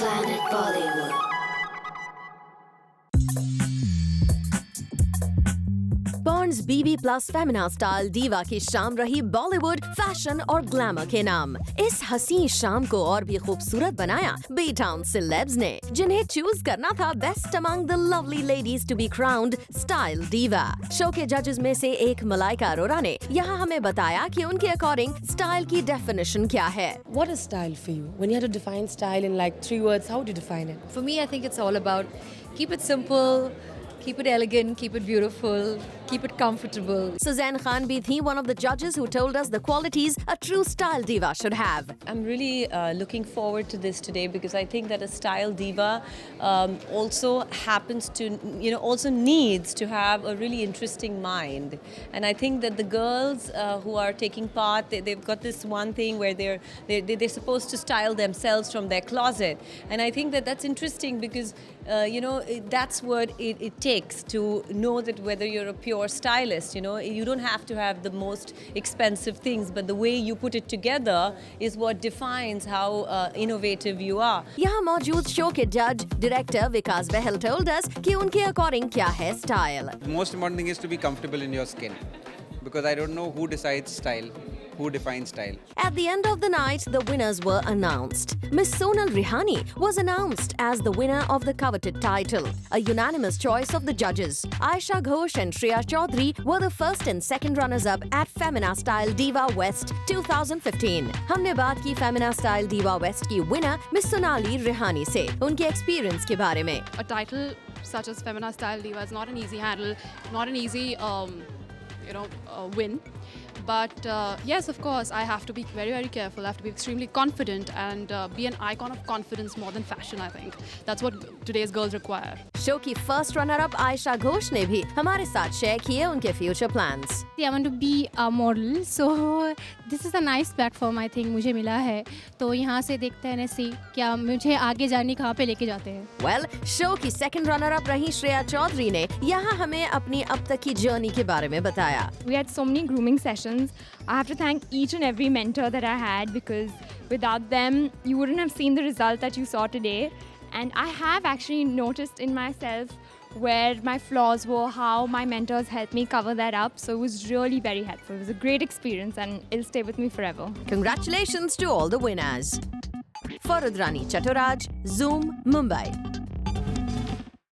Planet Bollywood. Pond's बीबी plus Femina style दीवा की शाम रही बॉलीवुड फैशन और ग्लैमर के नाम। इस हसीन शाम को और भी खूबसूरत बनाया बी टाउन सेलेब्स ने, जिन्हें चूज करना था best among the lovely ladies to be crowned style diva. Show के जजेस में से एक मलाइका अरोरा ने यहाँ हमें बताया कि उनके अकॉर्डिंग स्टाइल की डेफिनेशन क्या है। What is style for you? When you had to define style in like 3 words, how would you define it? For me, I think it's all about keep it simple, keep it elegant, keep it beautiful, keep it comfortable. Suzanne Khan bhi thi one of the judges who told us the qualities a true style diva should have. I'm really looking forward to this today because I think that a style diva also happens to, also needs to have a really interesting mind. And I think that the girls who are taking part, they've got this one thing where they're supposed to style themselves from their closet. And I think that that's interesting because, that's what it takes to know that whether you're a pure stylist, you don't have to have the most expensive things, but the way you put it together is what defines how innovative you are. यहाँ मौजूद show के जज director विकास बहल told us कि उनके according क्या है style. The most important thing is to be comfortable in your skin, because I don't know who decides style, who defines style. At the end of the night, the winners were announced. Miss Sonal Rihani was announced as the winner of the coveted title, a unanimous choice of the judges. Aisha Ghosh and Shreya Chaudhary were the first and second runners-up at Femina Style Diva West 2015. हमने बात की Femina Style Diva West की winner Miss Sonali Rihani से उनके experience के बारे में। A title such as Femina Style Diva is not an easy handle, not an easy win. But yes, of course, I have to be very, very careful. I have to be extremely confident and be an icon of confidence more than fashion, I think. That's what today's girls require. Show की first runner up Ayesha Ghosh ने भी हमारे साथ share किए उनके future plans. I want to be a model, so this is a nice platform I think मुझे मिला है। तो यहाँ से देखते हैं ऐसे क्या मुझे आगे जाने कहाँ पे लेके जाते हैं। Well, शो की सेकंड रनर अप रही श्रेया चौधरी ने यहाँ हमें अपनी अब तक की जर्नी के बारे में बताया। We had so many grooming sessions. I have to thank each and every mentor that I had because without them, you wouldn't have seen the result that you saw today. And I have actually noticed in myself where my flaws were, how my mentors helped me cover that up. So it was really very helpful. It was a great experience and it'll stay with me forever. Congratulations to all the winners. For Rudrani Chaturaj, Zoom, Mumbai.